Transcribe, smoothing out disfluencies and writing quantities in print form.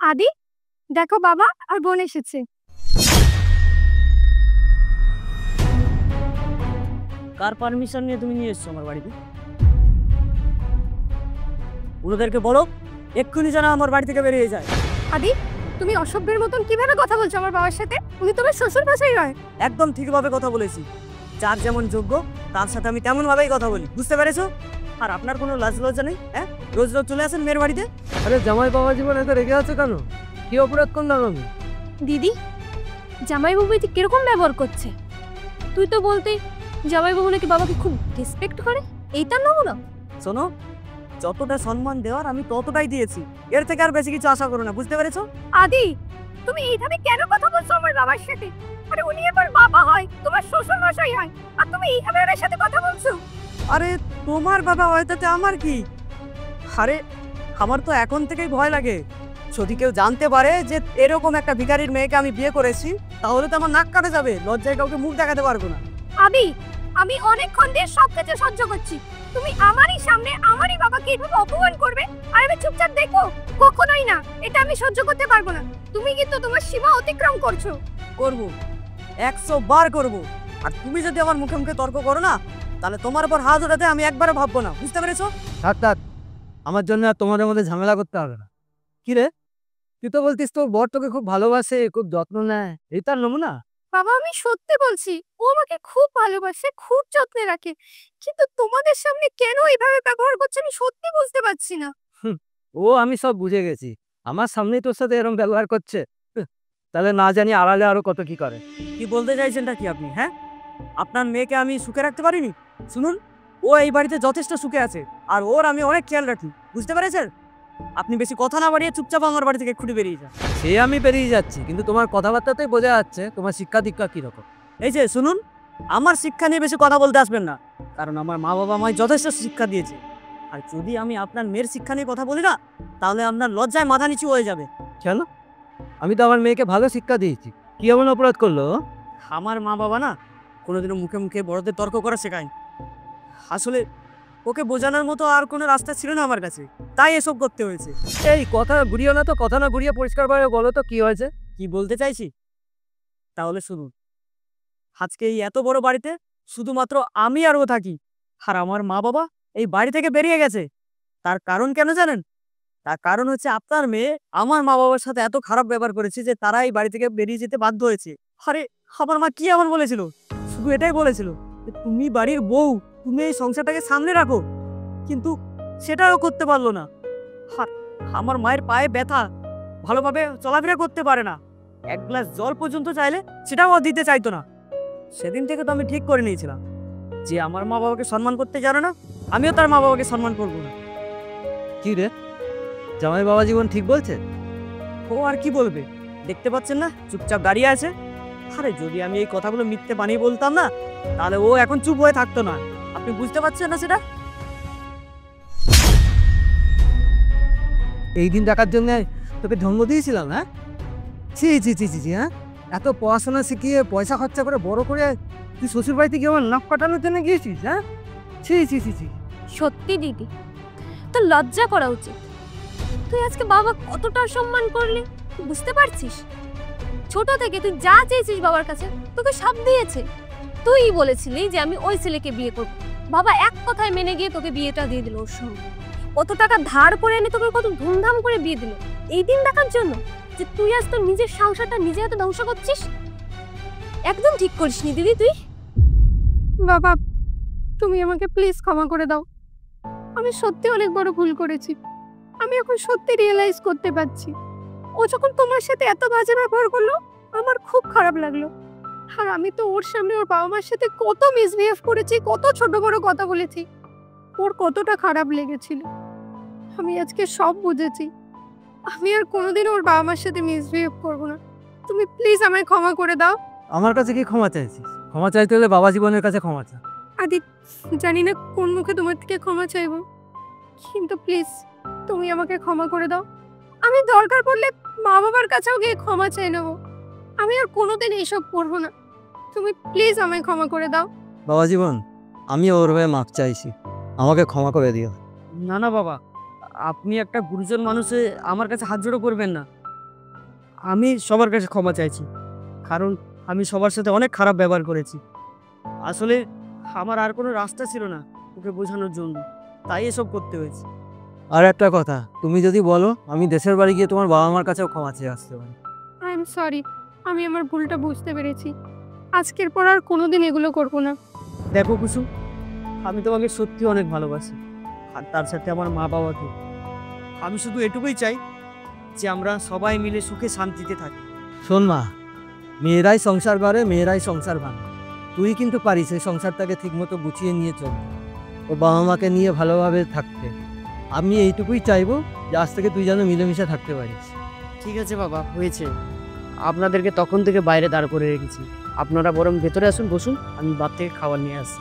আদি, দেখো বাবা আর বোন এসেছে। কার পারমিশন নিয়ে তুমি নিয়ে এসছো আমার বাড়িতে? ওদেরকে বলো এক্ষুনি যেন আমার বাড়ি থেকে বেরিয়ে যায়। আদি, তুমি অসভ্যের মতন কিভাবে কথা বলছো আমার বাবার সাথে? উনি তোমার শ্বশুর মশাই হয়। একদম ঠিকভাবে কথা বলেছি। যার যেমন যোগ্য তার সাথে আমি তেমন ভাবেই কথা বলি, বুঝতে পেরেছো? আর আপনার কোনো লাজ লজ্জা নেই? হ্যাঁ, রোজ রোজ চলে আসেন মেয়ের বাড়িতে। আরে জামাই বাবা জীবন এত রেগে আছে কেন? কি অপরাধ করলাম আমি? দিদি, জামাইবাবু এতে কিরকম ব্যবহার করছে? তুই তো বলতে জামাইবাবু নাকি বাবাকে খুব রেসপেক্ট করে, এইটা নমুনা। শোনো, যতটা সম্মান দেওয়ার আমি ততটাই দিয়েছি, এর থেকে আর বেশি কিছু আশা করো না, বুঝতে পেরেছো? আদি, তুমি এইভাবে কেন কথা বলছো আমার বাবার সাথে? আরে উনি আমার বাবা হয়, তোমার শ্বশুর মশাই হয়, আর তুমি এইভাবে ওনার সাথে কথা বলছো? আরে তোমার বাবা হয় তাতে আমার কি? আরে আমার তো এখন থেকেই ভয় লাগে, যদি কেউ জানতে পারে যে এরকম একটা ভিখারির মেয়েকে আমি বিয়ে করেছি, তাহলে তো আমার নাক কাটা যাবে, লজ্জায় কাউকে মুখ দেখাতে পারবো না। আদি, আমি অনেকক্ষণ দিয়ে সব কিছু সহ্য করছি, তুমি আমারই সামনে আমারই বাবাকে এইভাবে অপমান করবে আর আমি চুপচাপ দেখবো? কখনোই না, এটা আমি সহ্য করতে পারবো না। তুমি কিন্তু তোমার সীমা অতিক্রম করছো। করবো, 100 বার করবো। আর তুমি যদি আমার মুখে মুখে তর্ক করো না, তাহলে তোমার উপর হাত ওঠাতে আমি একবারও ভাববো না, বুঝতে পেরেছো? থাক থাক, আমার জন্য আর তোমাদের মধ্যে ঝামেলা করতে হবে না। কি রে, তুই তো বলতিস তোর বর তোকে খুব ভালোবাসে, খুব যত্ন নেয়, এই তার নমুনা? বাবা, আমি সত্যি বলছি, ও আমাকে খুব ভালোবাসে, খুব যত্নে রাখে, কিন্তু তোমাদের সামনে কেন এইভাবে ব্যবহার করছে আমি সত্যি বুঝতে পারছি না। ও আমি সব বুঝে গেছি, আমার সামনেই তোর সাথে এরকম ব্যবহার করছে। তাহলে না জানি আড়ালে আরো কত কি করে। কি বলতে চাইছেনটা কি আপনি? হ্যাঁ, আপনার মেয়েকে আমি সুখে রাখতে পারিনি? শুনুন, ও এই বাড়িতে যথেষ্ট সুখে আছে, আর ওর আমি অনেক খেয়াল রাখি, বুঝতে পেরেছেন? আপনি বেশি কথা না বাড়িয়ে চুপচাপ আমার বাড়ি থেকে খুঁড়ে বেরিয়ে যান। সে আমি বেরিয়ে যাচ্ছি, কিন্তু তোমার কথাবার্তাতেই বোঝা যাচ্ছে তোমার শিক্ষা দীক্ষা কিরকম। এই যে শুনুন, আমার শিক্ষা নিয়ে বেশি কথা বলতে আসবেন না, কারণ আমার মা বাবা আমায় যথেষ্ট শিক্ষা দিয়েছে। আর যদি আমি আপনার মেয়ের শিক্ষা নিয়ে কথা বলি না, তাহলে আপনার লজ্জায় মাথা নিচু হয়ে যাবে। কেন? আমি তো আমার মেয়েকে ভালো শিক্ষা দিয়েছি, কি এমন অপরাধ করলো? আমার মা বাবা না কোনোদিনও মুখে মুখে বড়দের তর্ক করা শেখায়নি। আসলে ওকে বোঝানোর মতো আর কোনো রাস্তা ছিল না আমার কাছে, তাই এসব করতে হয়েছে। এই কথা ঘুরিও না তো, কথা না ঘুরিয়ে পরিষ্কার ভাবে বলো তো কি হয়েছে। কি বলতে চাইছি তাহলে শুনুন, আজকে এই এত বড় বাড়িতে শুধুমাত্র আমি আর ও থাকি, আর আমার মা বাবা এই বাড়ি থেকে বেরিয়ে গেছে। তার কারণ কেন জানেন? তার কারণ হচ্ছে আপনার মেয়ে আমার মা বাবার সাথে এত খারাপ ব্যবহার করেছে যে তারা এই বাড়ি থেকে বেরিয়ে যেতে বাধ্য হয়েছে। আরে আমার মা কি এমন বলেছিল? শুধু এটাই বলেছিল যে তুমি বাড়ির বউ, তুমি এই সংসারটাকে সামনে রাখো, কিন্তু সেটাও করতে পারলো না। আর আমার মায়ের পায়ে ব্যথা, ভালোভাবে চলাফেরা করতে পারে না, এক গ্লাস জল পর্যন্ত চাইলে সেটাও ও দিতে চাইতো না। সেদিন থেকে তো আমি ঠিক করে নিয়েছিলাম যে আমার মা বাবাকে সম্মান করতে জানে না, আমিও তার মা বাবাকে সম্মান করবো না। কি রে, জামাই বাবা জীবন ঠিক বলছে? ও আর কি বলবে, দেখতে পাচ্ছেন না চুপচাপ দাঁড়িয়ে আছে। আরে যদি আমি এই কথাগুলো মিথ্যে বানিয়ে বলতাম না, তাহলে ও এখন চুপ হয়ে থাকতো না। আপনি বুঝতে পারছেন না সেটা? এই দিন দেখার জন্য তোকে জন্ম দিয়েছিলাম? হ্যাঁ, ছি ছি ছি ছি ছি, হ্যাঁ, এত পড়াশোনা শিখিয়ে পয়সা খরচা করে বড় করে তুই শ্বশুর বাড়িতে গিয়ে আমার নাক কাটানোর জন্য গিয়েছিস? হ্যাঁ, ছি ছি ছি ছি। সত্যি দিদি, তোর লজ্জা করা উচিত। তুই আজকে বাবা কতটা সম্মান করলি, তুই বুঝতে পারছিস? ছোট থেকে তুই যা চেয়েছিস বাবার কাছে তোকে সব দিয়েছে। তুই বলেছিলি যে আমি ওই ছেলেকে বিয়ে করব, বাবা এক কথায় মেনে গিয়ে তোকে বিয়েটা দিয়ে দিল। ওর সঙ্গে কত টাকা ধার করে এনে তোকে কত ধুমধাম করে বিয়ে দিল, এই দিন দেখার জন্য যে তুই আজ তোর নিজের সংসারটা নিজে হাতে ধ্বংস করছিস। একদম ঠিক করিসনি দিদি তুই। বাবা, তুমি আমাকে প্লিজ ক্ষমা করে দাও, আমি সত্যি অনেক বড় ভুল করেছি। আমি এখন সত্যি রিয়েলাইজ করতে পারছি, ও যখন তোমার সাথে এত বাজে ব্যবহার করলো আমার খুব খারাপ লাগলো। আর আমি তো ওর সামনে ওর বাবা মার সাথে কত মিসবিহেভ করেছি, কত ছোট বড় কথা বলেছি, ওর কতটা খারাপ লেগেছিল। আমি আজকে সব বুঝেছি, আমি আর কোনোদিন ওর বাবা মার সাথে মিসবিহেভ করবো না। তুমি প্লিজ আমায় ক্ষমা করে দাও। আমার কাছে কি ক্ষমা চাইছিস? ক্ষমা চাইতে হলে বাবা জীবনের কাছে ক্ষমা চা। আদি, জানি না কোন মুখে তোমার থেকে ক্ষমা চাইবো, কিন্তু প্লিজ তুমি আমাকে ক্ষমা করে দাও। আমি দরকার পড়লে মা বাবার কাছেও গিয়ে ক্ষমা চাই নেবো, আমি আর কোনোদিন এইসব করবো না। তুমি প্লিজ আমায় ক্ষমা করে দাও। বাবা জীবন, আমি ওর হয়ে মাপ চাইছি, আমাকে ক্ষমা করে দিও। না না বাবা, আপনি একটা গুরুজন মানুষে আমার কাছে হাত জোড়ো করবেন না। আমি সবার কাছে ক্ষমা চাইছি, কারণ আমি সবার সাথে অনেক খারাপ ব্যবহার করেছি। আসলে আমার আর কোনো রাস্তা ছিল না ওকে বোঝানোর জন্য, তাই এসব করতে হয়েছে। আর একটা কথা, তুমি যদি বলো আমি দেশের বাড়ি গিয়ে তোমার বাবা মার কাছেও ক্ষমা চেয়ে আসতে পারি। আই এম সরি, আমি আমার ভুলটা বুঝতে পেরেছি। আজকের পর আর কোনোদিন এগুলো করবো না। দেখো কুসুম, আমি তোমাকে সত্যি অনেক ভালোবাসি, আর তার সাথে আমার মা বাবাকে। আমি শুধু এটুকুই চাই যে আমরা সবাই মিলে সুখে শান্তিতে থাকি। শোন মা, মেয়েরাই সংসার করে, মেয়েরাই সংসার ভাঙে। তুই কিন্তু পারিস এই সংসারটাকে ঠিকমতো গুছিয়ে নিয়ে চলতে, ও বাবা মাকে নিয়ে ভালোভাবে থাকতে। আমি এইটুকুই চাইবো যে আজ থেকে তুই যেন মিলেমিশে থাকতে পারিস। ঠিক আছে বাবা, হয়েছে। আপনাদেরকে তখন থেকে বাইরে দাঁড় করে রেখেছি, আপনারা বরং ভেতরে আসুন, বসুন, আমি বাদ থেকে খাবার নিয়ে আসি।